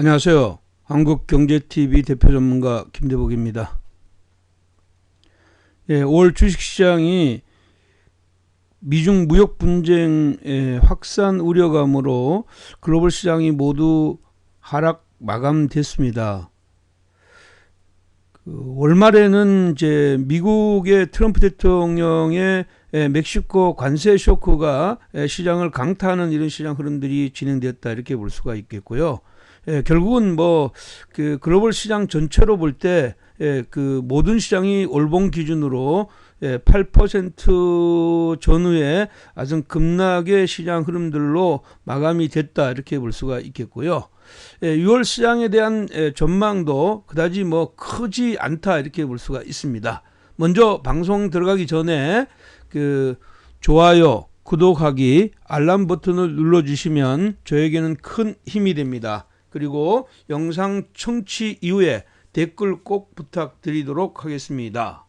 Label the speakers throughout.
Speaker 1: 안녕하세요. 한국경제TV 대표 전문가 김대복입니다. 5월 주식시장이 미중 무역 분쟁의 확산 우려감으로 글로벌 시장이 모두 하락 마감됐습니다. 월말에는 이제 미국의 트럼프 대통령의 멕시코 관세 쇼크가 시장을 강타하는 이런 시장 흐름들이 진행됐다 이렇게 볼 수가 있겠고요. 결국은 그 글로벌 시장 전체로 볼 때 그 모든 시장이 월봉 기준으로 8% 전후에 아주 급락의 시장 흐름들로 마감이 됐다 이렇게 볼 수가 있겠고요. 6월 시장에 대한 전망도 그다지 크지 않다 이렇게 볼 수가 있습니다. 먼저 방송 들어가기 전에 그 좋아요, 구독하기, 알람 버튼을 눌러주시면 저에게는 큰 힘이 됩니다. 그리고 영상 청취 이후에 댓글 꼭 부탁드리도록 하겠습니다.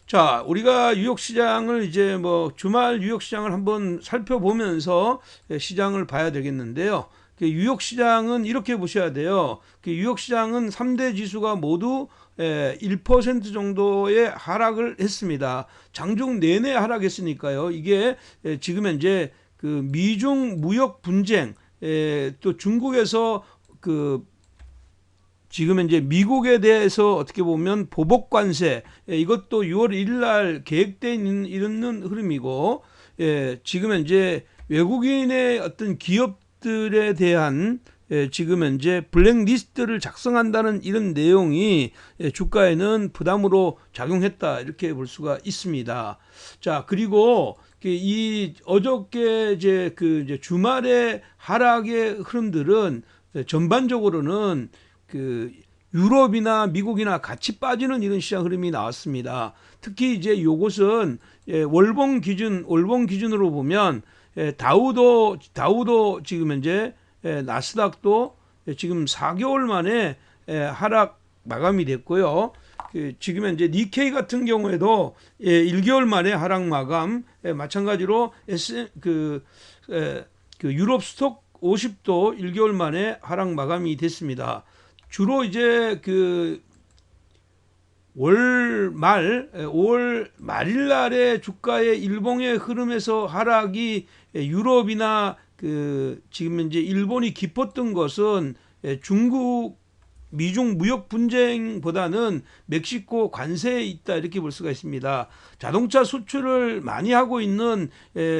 Speaker 1: 자, 우리가 뉴욕시장을 이제 주말 뉴욕시장을 한번 살펴보면서 시장을 봐야 되겠는데요. 뉴욕시장은 이렇게 보셔야 돼요. 뉴욕시장은 3대 지수가 모두 1% 정도의 하락을 했습니다. 장중 내내 하락했으니까요. 이게 지금 현재 그 미중 무역 분쟁, 또 중국에서 지금 현재 미국에 대해서 어떻게 보면 보복 관세, 이것도 6월 1일 날 계획되어 있는 흐름이고, 지금 현재 외국인의 어떤 기업들에 대한 지금 현재 블랙리스트를 작성한다는 이런 내용이 주가에는 부담으로 작용했다 이렇게 볼 수가 있습니다. 자, 그리고 이 어저께 이제 주말의 하락의 흐름들은 전반적으로는 유럽이나 미국이나 같이 빠지는 이런 시장 흐름이 나왔습니다. 특히 이제 요것은 월봉 기준으로 보면 다우도 지금 현재 나스닥도 지금 4개월 만에 하락 마감이 됐고요. 지금 현재 니케이 같은 경우에도 1개월 만에 하락 마감, 마찬가지로 유럽 스톡 50도 1개월 만에 하락 마감이 됐습니다. 주로 이제 5월 말일 날의 주가의 일봉의 흐름에서 하락이 유럽이나 지금 현재 일본이 깊었던 것은 중국 미중 무역 분쟁보다는 멕시코 관세에 있다 이렇게 볼 수가 있습니다. 자동차 수출을 많이 하고 있는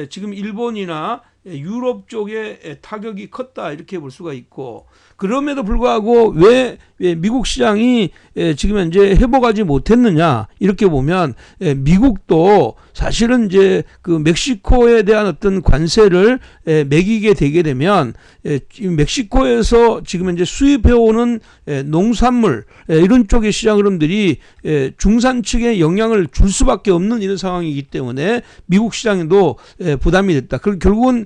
Speaker 1: 지금 일본이나 유럽 쪽에 타격이 컸다 이렇게 볼 수가 있고, 그럼에도 불구하고 왜 미국 시장이 지금 현재 회복하지 못했느냐 이렇게 보면 미국도 사실은 이제 멕시코에 대한 어떤 관세를 매기게 되게 되면 멕시코에서 지금 현재 수입해오는 농산물 이런 쪽의 시장 흐름들이 중산 측에 영향을 줄 수밖에 없는 이런 상황이기 때문에 미국 시장에도 부담이 됐다. 결국은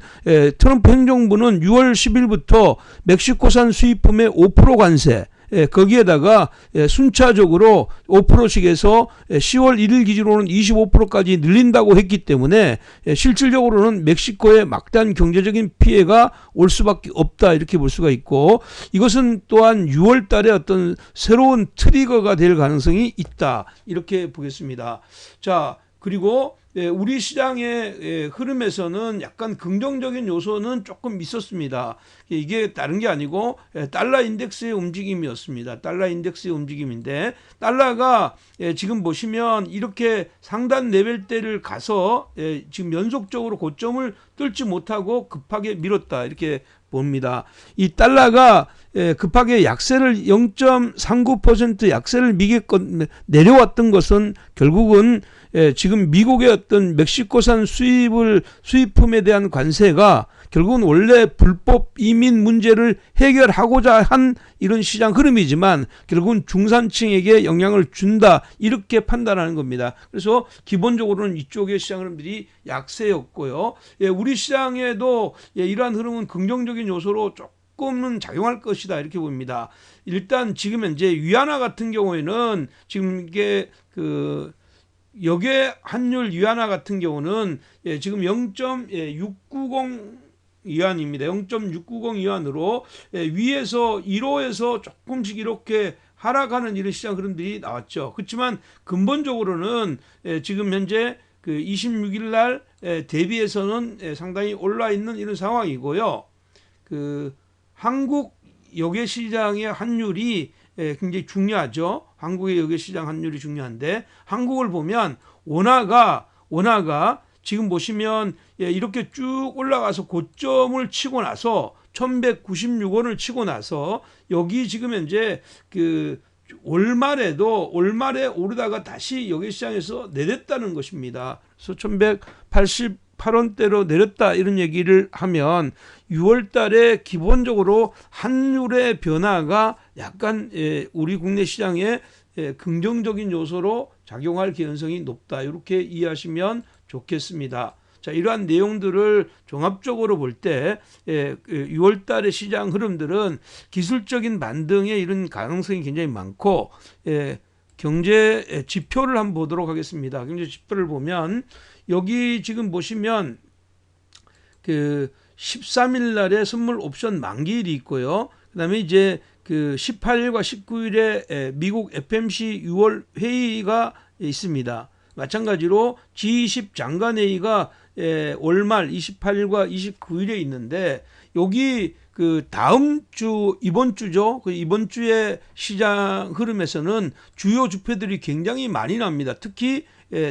Speaker 1: 트럼프 행정부는 6월 10일부터 멕시코산 수입품의 5% 관세, 거기에다가 순차적으로 5%씩해서 10월 1일 기준으로는 25%까지 늘린다고 했기 때문에 실질적으로는 멕시코에 막대한 경제적인 피해가 올 수밖에 없다 이렇게 볼 수가 있고, 이것은 또한 6월 달에 어떤 새로운 트리거가 될 가능성이 있다 이렇게 보겠습니다. 자, 그리고 우리 시장의 흐름에서는 약간 긍정적인 요소는 조금 있었습니다. 이게 다른 게 아니고 달러 인덱스의 움직임이었습니다. 달러 인덱스의 움직임인데, 달러가 지금 보시면 이렇게 상단 레벨대를 가서 지금 연속적으로 고점을 뚫지 못하고 급하게 밀었다 이렇게 봅니다. 이 달러가 급하게 약세를 0.39% 약세를 내려왔던 것은 결국은 지금 미국의 어떤 멕시코산 수입품에 대한 관세가 결국은 원래 불법 이민 문제를 해결하고자 한 이런 시장 흐름이지만 결국은 중산층에게 영향을 준다 이렇게 판단하는 겁니다. 그래서 기본적으로는 이쪽의 시장 흐름들이 약세였고요. 우리 시장에도 이러한 흐름은 긍정적인 요소로 조금은 작용할 것이다 이렇게 봅니다. 일단 지금 현재 위안화 같은 경우에는 지금 이게 역의 환율 위안화 같은 경우는 지금 0.690 위안입니다. 0.690 위안으로 위에서 1호에서 조금씩 이렇게 하락하는 이런 시장 흐름들이 나왔죠. 그렇지만 근본적으로는 지금 현재 그 26일 날 대비해서는 상당히 올라 있는 이런 상황이고요. 그 한국 여객 시장의 환율이 굉장히 중요하죠. 한국의 여객 시장 환율이 중요한데 한국을 보면 원화가 지금 보시면 이렇게 쭉 올라가서 고점을 치고 나서 1196원을 치고 나서 여기 지금 현재 그 월말에 오르다가 다시 여객 시장에서 내렸다는 것입니다. 그래서 1188원대로 내렸다 이런 얘기를 하면 6월 달에 기본적으로 환율의 변화가 약간 우리 국내 시장에 긍정적인 요소로 작용할 개연성이 높다. 이렇게 이해하시면 좋겠습니다. 자, 이러한 내용들을 종합적으로 볼 때 6월 달의 시장 흐름들은 기술적인 반등의 이런 가능성이 굉장히 많고 경제 지표를 한번 보도록 하겠습니다. 경제 지표를 보면 여기 지금 보시면 그 13일 날에 선물 옵션 만기일이 있고요. 그다음에 이제 그 18일과 19일에 미국 FMC 6월 회의가 있습니다. 마찬가지로 G20 장관회의가 월말 28일과 29일에 있는데 여기 그 다음 주 이번 주죠. 그 이번 주의 시장 흐름에서는 주요 지표들이 굉장히 많이 납니다. 특히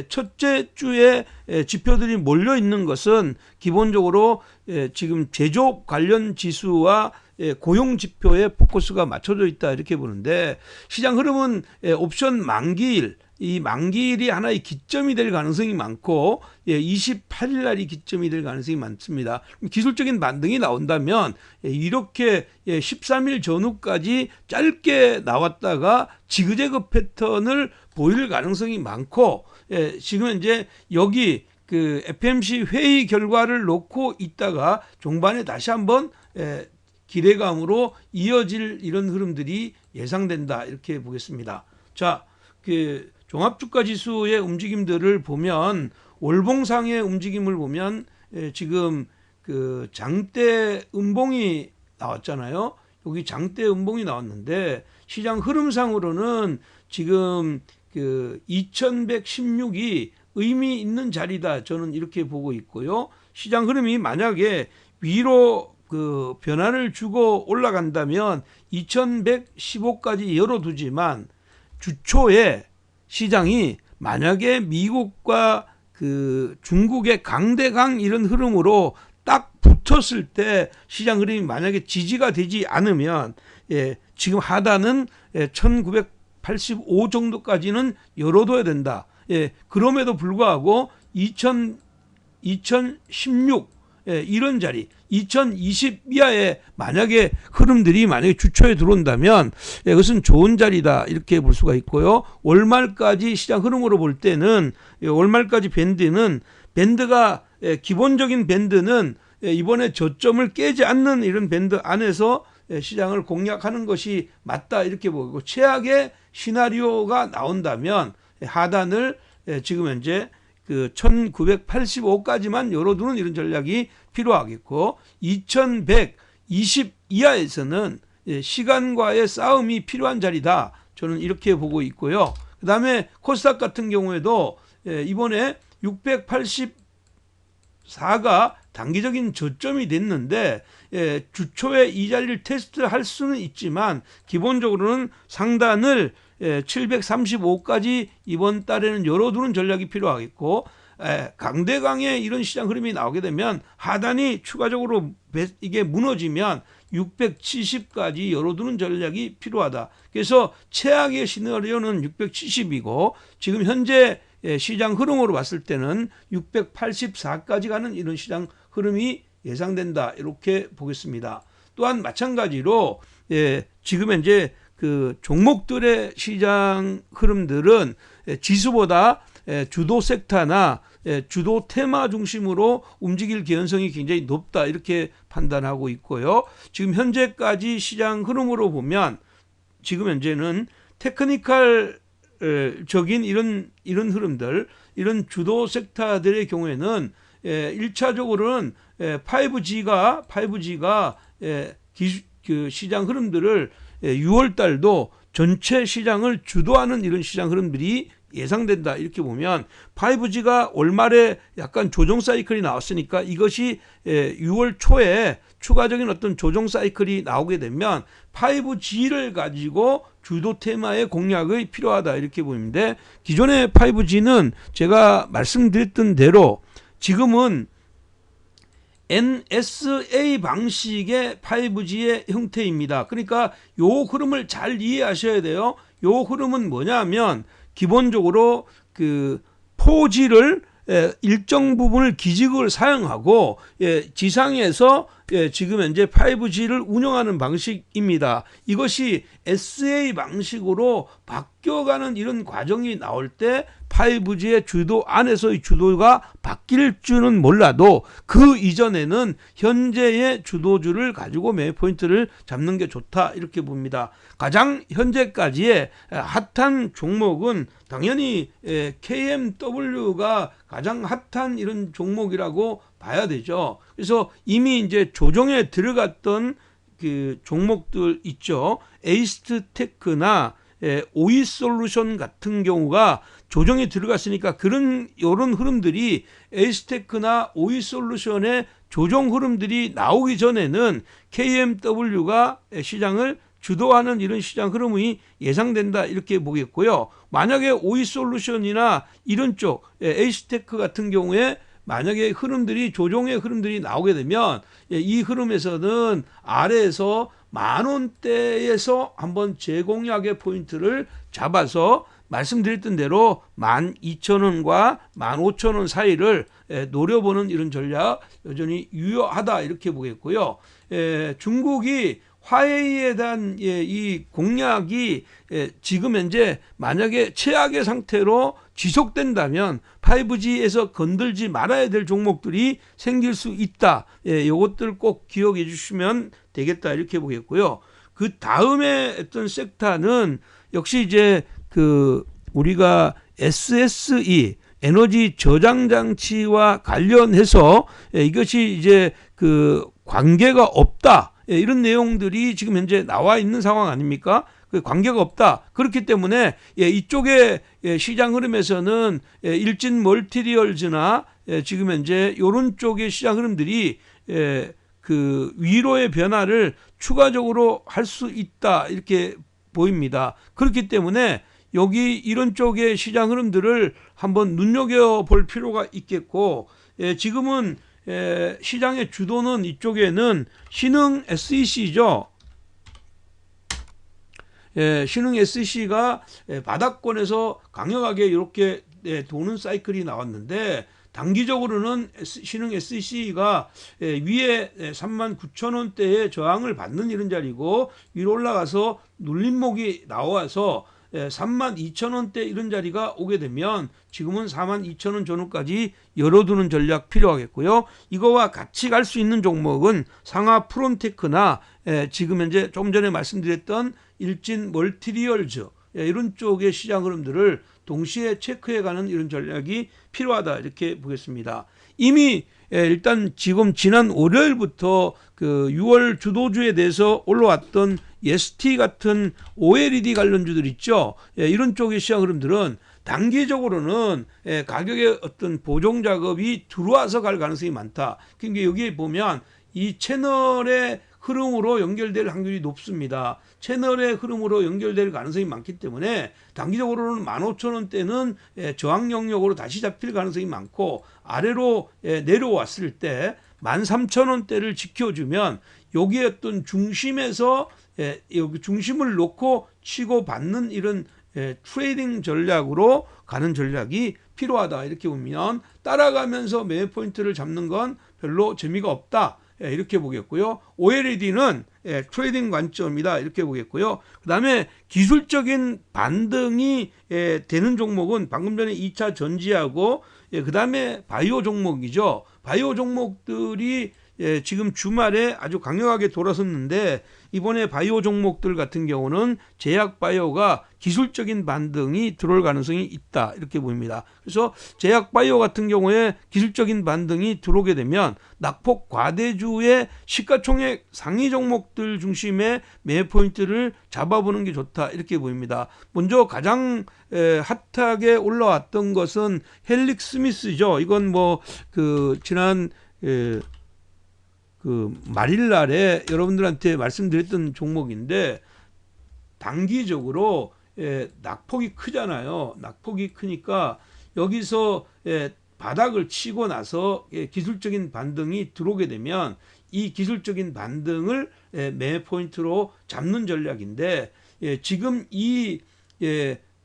Speaker 1: 첫째 주에 지표들이 몰려 있는 것은 기본적으로 지금 제조업 관련 지수와 고용 지표에 포커스가 맞춰져 있다 이렇게 보는데 시장 흐름은 옵션 만기일 이 만기일이 하나의 기점이 될 가능성이 많고 28일 날이 기점이 될 가능성이 많습니다. 기술적인 반등이 나온다면 이렇게 13일 전후까지 짧게 나왔다가 지그재그 패턴을 보일 가능성이 많고 지금 이제 여기 그 FMC 회의 결과를 놓고 있다가 종반에 다시 한번 기대감으로 이어질 이런 흐름들이 예상된다 이렇게 보겠습니다. 자, 그 종합주가 지수의 움직임들을 보면 월봉상의 움직임을 보면 지금 그 장대 음봉이 나왔잖아요. 여기 장대 음봉이 나왔는데 시장 흐름상으로는 지금 그 2116이 의미 있는 자리다. 저는 이렇게 보고 있고요. 시장 흐름이 만약에 위로 그 변화를 주고 올라간다면 2115까지 열어두지만 주초에 시장이 만약에 미국과 그 중국의 강대강 이런 흐름으로 딱 붙었을 때 시장 흐름이 만약에 지지가 되지 않으면 지금 하단은 1985 정도까지는 열어둬야 된다. 그럼에도 불구하고 2016 이런 자리 2020 이하의 만약에 흐름들이 만약에 주초에 들어온다면 이것은 좋은 자리다 이렇게 볼 수가 있고요. 월말까지 시장 흐름으로 볼 때는 월말까지 밴드가 기본적인 밴드는 이번에 저점을 깨지 않는 이런 밴드 안에서 시장을 공략하는 것이 맞다 이렇게 보고 최악의 시나리오가 나온다면 하단을 지금 현재 그 1985까지만 열어두는 이런 전략이 필요하겠고 2120 이하에서는 시간과의 싸움이 필요한 자리다. 저는 이렇게 보고 있고요. 그 다음에 코스닥 같은 경우에도 이번에 684가 단기적인 저점이 됐는데 주초에 이 자리를 테스트할 수는 있지만 기본적으로는 상단을 735까지 이번 달에는 열어두는 전략이 필요하겠고 강대강의 이런 시장 흐름이 나오게 되면 하단이 추가적으로 이게 무너지면 670까지 열어두는 전략이 필요하다. 그래서 최악의 시나리오는 670이고 지금 현재 시장 흐름으로 봤을 때는 684까지 가는 이런 시장 흐름이 예상된다. 이렇게 보겠습니다. 또한 마찬가지로 지금 현재 그 종목들의 시장 흐름들은 지수보다 주도 섹터나 주도 테마 중심으로 움직일 개연성이 굉장히 높다 이렇게 판단하고 있고요. 지금 현재까지 시장 흐름으로 보면 지금 현재는 테크니컬 적인 이런 흐름들 이런 주도 섹터들의 경우에는 1차적으로는 5G가 그 시장 흐름들을 6월 달도 전체 시장을 주도하는 이런 시장 흐름들이 예상된다. 이렇게 보면 5G가 올 말에 약간 조정 사이클이 나왔으니까 이것이 6월 초에 추가적인 어떤 조정 사이클이 나오게 되면 5G를 가지고 주도 테마의 공략이 필요하다. 이렇게 보이는데 기존의 5G는 제가 말씀드렸던 대로 지금은 NSA 방식의 5G의 형태입니다. 그러니까 요 흐름을 잘 이해하셔야 돼요. 요 흐름은 뭐냐면 기본적으로 그 4G를 일정 부분을 기지국을 사용하고 지상에서 지금 현재 5G를 운영하는 방식입니다. 이것이 SA 방식으로 바뀌어가는 이런 과정이 나올 때 5G의 주도 안에서의 주도가 바뀔 줄은 몰라도 그 이전에는 현재의 주도주를 가지고 매매 포인트를 잡는 게 좋다. 이렇게 봅니다. 가장 현재까지의 핫한 종목은 당연히 KMW가 가장 핫한 이런 종목이라고 봐야 되죠. 그래서 이미 이제 조정에 들어갔던 그 종목들 있죠. 에이스트테크나 오이솔루션 같은 경우가 조정에 들어갔으니까 이런 흐름들이 에이스테크나 오이솔루션의 조정 흐름들이 나오기 전에는 KMW가 시장을 주도하는 이런 시장 흐름이 예상된다. 이렇게 보겠고요. 만약에 오이솔루션이나 이런 쪽 에이스테크 같은 경우에 만약에 조정의 흐름들이 나오게 되면 이 흐름에서는 아래에서 10,000원대에서 한번 재공략의 포인트를 잡아서 말씀드렸던 대로 12,000원과 15,000원 사이를 노려보는 이런 전략 여전히 유효하다. 이렇게 보겠고요. 중국이 화웨이에 대한 이 공략이 지금 현재 만약에 최악의 상태로 지속된다면 5G에서 건들지 말아야 될 종목들이 생길 수 있다. 이것들 꼭 기억해 주시면 되겠다. 이렇게 보겠고요. 그 다음에 어떤 섹터는 역시 이제 우리가 SSE 에너지 저장 장치와 관련해서 이것이 이제 관계가 없다. 이런 내용들이 지금 현재 나와 있는 상황 아닙니까? 관계가 없다. 그렇기 때문에 이쪽의 시장 흐름에서는 일진 멀티리얼즈나 지금 현재 이런 쪽의 시장 흐름들이 위로의 변화를 추가적으로 할 수 있다. 이렇게 보입니다. 그렇기 때문에 여기 이런 쪽의 시장 흐름들을 한번 눈여겨볼 필요가 있겠고 지금은 시장의 주도는 이쪽에는 신흥 SEC죠. 신흥 SEC가 바닥권에서 강력하게 이렇게 도는 사이클이 나왔는데 단기적으로는 신흥 SEC가 위에 39,000원대의 저항을 받는 이런 자리고 위로 올라가서 눌림목이 나와서 32,000원대 이런 자리가 오게 되면 지금은 42,000원 전후까지 열어두는 전략 필요하겠고요. 이거와 같이 갈 수 있는 종목은 상하 프론테크나 지금 현재 좀 전에 말씀드렸던 일진 멀티리얼즈 이런 쪽의 시장 흐름들을 동시에 체크해가는 이런 전략이 필요하다. 이렇게 보겠습니다. 이미 일단 지금 지난 월요일부터 6월 주도주에 대해서 올라왔던 ST 같은 OLED 관련주들 있죠. 이런 쪽의 시장 흐름들은 단기적으로는 가격의 어떤 보정 작업이 들어와서 갈 가능성이 많다. 그러니까 여기에 보면 이 채널의 흐름으로 연결될 확률이 높습니다. 채널의 흐름으로 연결될 가능성이 많기 때문에 단기적으로는 15,000원대는 저항 영역으로 다시 잡힐 가능성이 많고 아래로 내려왔을 때 13,000원대를 지켜주면 여기에 어떤 중심에서 여기 중심을 놓고 치고 받는 이런 트레이딩 전략으로 가는 전략이 필요하다. 이렇게 보면 따라가면서 매매 포인트를 잡는 건 별로 재미가 없다. 이렇게 보겠고요. OLED는 트레이딩 관점이다. 이렇게 보겠고요. 그 다음에 기술적인 반등이 되는 종목은 방금 전에 2차 전지하고 그 다음에 바이오 종목이죠. 바이오 종목들이 지금 주말에 아주 강력하게 돌아섰는데 이번에 바이오 종목들 같은 경우는 제약 바이오가 기술적인 반등이 들어올 가능성이 있다 이렇게 보입니다. 그래서 제약 바이오 같은 경우에 기술적인 반등이 들어오게 되면 낙폭 과대주의 시가총액 상위 종목들 중심의 매 포인트를 잡아보는 게 좋다 이렇게 보입니다. 먼저 가장 핫하게 올라왔던 것은 헬릭스미스죠. 이건 뭐 그 지난 그 말일날에 여러분들한테 말씀드렸던 종목인데 단기적으로 낙폭이 크잖아요. 낙폭이 크니까 여기서 바닥을 치고 나서 기술적인 반등이 들어오게 되면 이 기술적인 반등을 매 포인트로 잡는 전략인데 지금 이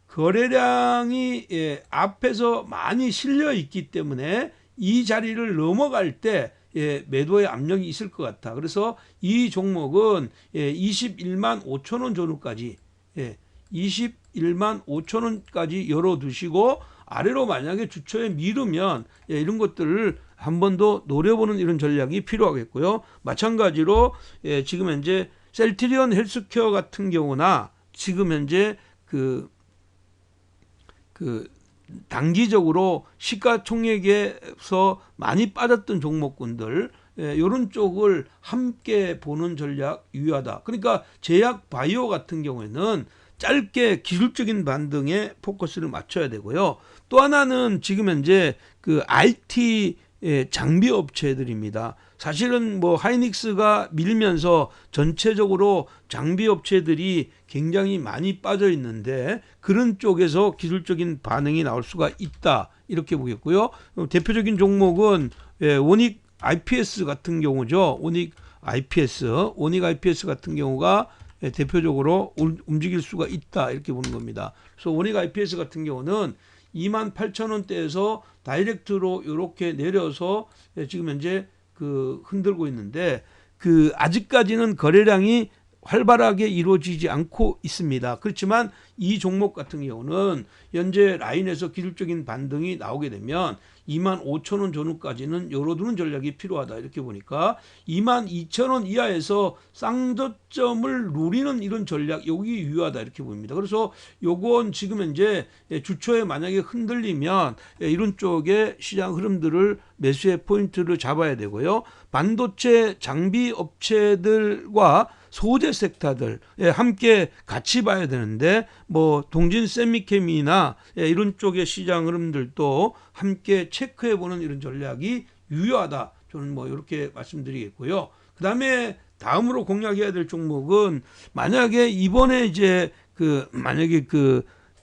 Speaker 1: 거래량이 앞에서 많이 실려 있기 때문에 이 자리를 넘어갈 때 매도의 압력이 있을 것 같아. 그래서 이 종목은 21만 5천 원 전후까지 21만 5천 원까지 열어두시고 아래로 만약에 주초에 미루면 이런 것들을 한 번 더 노려보는 이런 전략이 필요하겠고요. 마찬가지로 지금 현재 셀트리온 헬스케어 같은 경우나 지금 현재 그 단기적으로 시가총액에서 많이 빠졌던 종목군들 이런 쪽을 함께 보는 전략 유효하다. 그러니까 제약 바이오 같은 경우에는 짧게 기술적인 반등에 포커스를 맞춰야 되고요. 또 하나는 지금 현재 그 IT 장비 업체들입니다. 사실은 뭐 하이닉스가 밀면서 전체적으로 장비 업체들이 굉장히 많이 빠져 있는데 그런 쪽에서 기술적인 반응이 나올 수가 있다 이렇게 보겠고요. 대표적인 종목은 원익 IPS 같은 경우죠. 원익 IPS 같은 경우가 대표적으로 움직일 수가 있다 이렇게 보는 겁니다. 그래서 원익 IPS 같은 경우는 28,000원대에서 다이렉트로 이렇게 내려서 지금 현재 그 흔들고 있는데 그 아직까지는 거래량이 활발하게 이루어지지 않고 있습니다. 그렇지만 이 종목 같은 경우는 현재 라인에서 기술적인 반등이 나오게 되면 25,000원 전후까지는 열어두는 전략이 필요하다 이렇게 보니까 22,000원 이하에서 쌍저점을 누리는 이런 전략 여기 유효하다 이렇게 보입니다. 그래서 요건 지금 현재 주초에 만약에 흔들리면 이런 쪽의 시장 흐름들을 매수의 포인트를 잡아야 되고요. 반도체 장비 업체들과 소재 섹터들 함께 같이 봐야 되는데 뭐 동진 세미캠이나 이런 쪽의 시장 흐름들도 함께 체크해 보는 이런 전략이 유효하다. 저는 뭐 이렇게 말씀드리겠고요. 그다음에 다음으로 공략해야 될 종목은 만약에 이번에 이제 만약에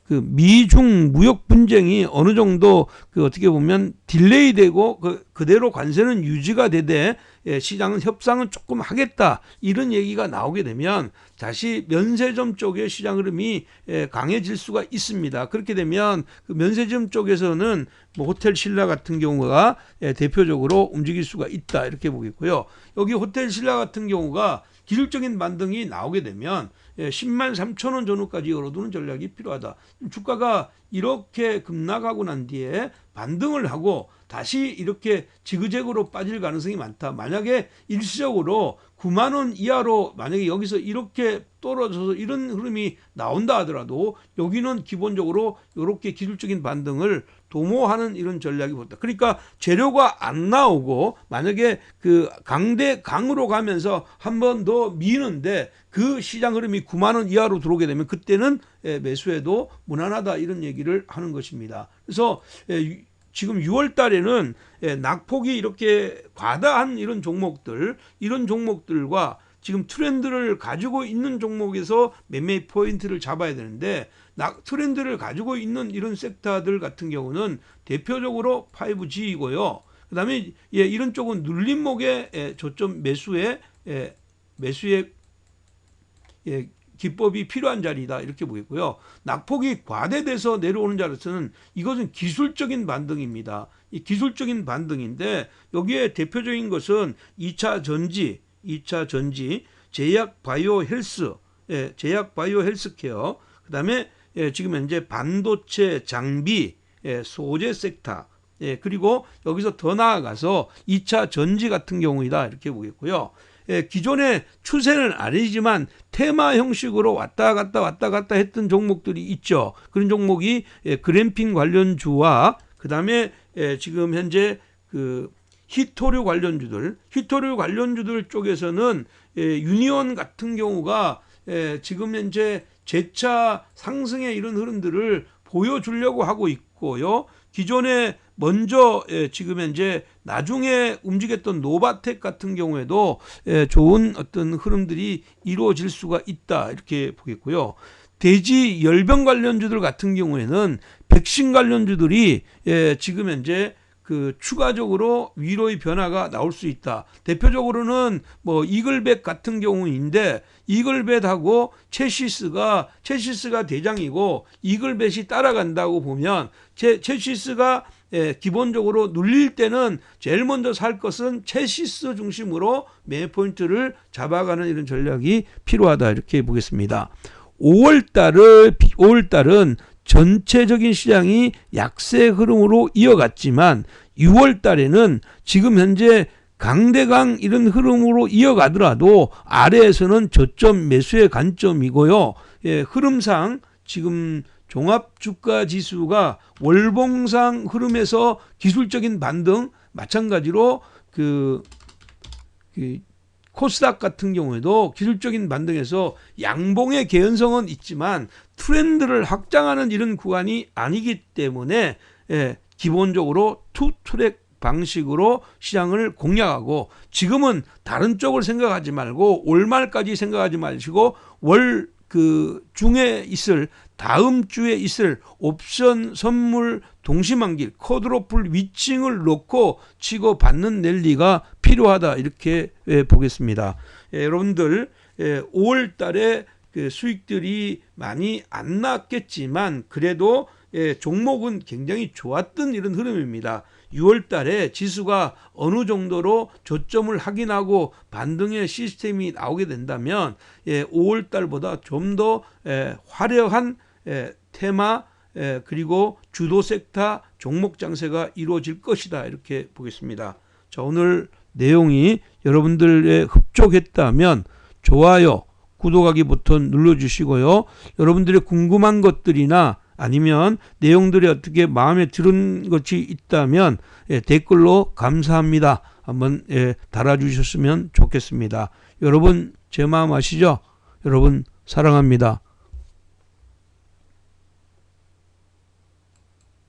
Speaker 1: 미중 무역 분쟁이 어느 정도 어떻게 보면 딜레이 되고 그대로 관세는 유지가 되되 시장은 협상은 조금 하겠다 이런 얘기가 나오게 되면 다시 면세점 쪽의 시장 흐름이 강해질 수가 있습니다. 그렇게 되면 그 면세점 쪽에서는 뭐 호텔 신라 같은 경우가 대표적으로 움직일 수가 있다 이렇게 보겠고요. 여기 호텔 신라 같은 경우가 기술적인 반등이 나오게 되면 10만 3천 원 전후까지 열어두는 전략이 필요하다. 주가가 이렇게 급락하고 난 뒤에 반등을 하고 다시 이렇게 지그재그로 빠질 가능성이 많다. 만약에 일시적으로 9만 원 이하로 만약에 여기서 이렇게 떨어져서 이런 흐름이 나온다 하더라도 여기는 기본적으로 이렇게 기술적인 반등을 도모하는 이런 전략이 보다. 그러니까 재료가 안 나오고 만약에 강대 강으로 가면서 한 번 더 미는데 그 시장 흐름이 9만 원 이하로 들어오게 되면 그때는 매수해도 무난하다 이런 얘기를 하는 것입니다. 그래서 지금 6월 달에는 낙폭이 이렇게 과다한 이런 종목들과 지금 트렌드를 가지고 있는 종목에서 매매 포인트를 잡아야 되는데 트렌드를 가지고 있는 이런 섹터들 같은 경우는 대표적으로 5G이고요. 그 다음에 이런 쪽은 눌림목의 저점 매수의 기법이 필요한 자리다 이렇게 보겠고요. 낙폭이 과대돼서 내려오는 자리에서는 이것은 기술적인 반등입니다. 이 기술적인 반등인데 여기에 대표적인 것은 2차 전지, 제약 바이오 헬스케어, 그다음에 지금 현재 반도체 장비, 소재 섹터, 예, 그리고 여기서 더 나아가서 2차 전지 같은 경우이다 이렇게 보겠고요. 예, 기존의 추세는 아니지만 테마 형식으로 왔다 갔다 했던 종목들이 있죠. 그런 종목이 그램핀 관련주와 그다음에 지금 현재 그 히토류 관련주들 쪽에서는 유니온 같은 경우가 지금 현재 재차 상승의 이런 흐름들을 보여주려고 하고 있고요. 기존에 먼저 지금 현재 나중에 움직였던 노바텍 같은 경우에도 좋은 어떤 흐름들이 이루어질 수가 있다 이렇게 보겠고요. 대지 열병 관련주들 같은 경우에는 백신 관련주들이 지금 현재 그 추가적으로 위로의 변화가 나올 수 있다. 대표적으로는 뭐 이글벳 같은 경우인데 이글벳하고 체시스가 대장이고 이글벳이 따라간다고 보면 체시스가 기본적으로 눌릴 때는 제일 먼저 살 것은 체시스 중심으로 매 포인트를 잡아가는 이런 전략이 필요하다 이렇게 보겠습니다. 5월달은 전체적인 시장이 약세 흐름으로 이어갔지만 6월달에는 지금 현재 강대강 이런 흐름으로 이어가더라도 아래에서는 저점 매수의 관점이고요. 흐름상 지금 종합주가지수가 월봉상 흐름에서 기술적인 반등 마찬가지로 그 코스닥 같은 경우에도 기술적인 반등에서 양봉의 개연성은 있지만 트렌드를 확장하는 이런 구간이 아니기 때문에 기본적으로 투트랙 방식으로 시장을 공략하고 지금은 다른 쪽을 생각하지 말고 올말까지 생각하지 마시고 월 그 중에 있을 다음 주에 있을 옵션 선물 동시만길 컷오프 위칭을 놓고 치고 받는 랠리가 필요하다 이렇게 보겠습니다. 여러분들 5월 달에 그 수익들이 많이 안 났겠지만 그래도 종목은 굉장히 좋았던 이런 흐름입니다. 6월 달에 지수가 어느 정도로 저점을 확인하고 반등의 시스템이 나오게 된다면 5월 달보다 좀 더 화려한 테마 그리고 주도 섹터 종목 장세가 이루어질 것이다 이렇게 보겠습니다. 자, 오늘 내용이 여러분들의 흡족했다면 좋아요, 구독하기 버튼 눌러주시고요. 여러분들의 궁금한 것들이나 아니면 내용들이 어떻게 마음에 드는 것이 있다면 댓글로 감사합니다 한번 달아주셨으면 좋겠습니다. 여러분 제 마음 아시죠? 여러분 사랑합니다.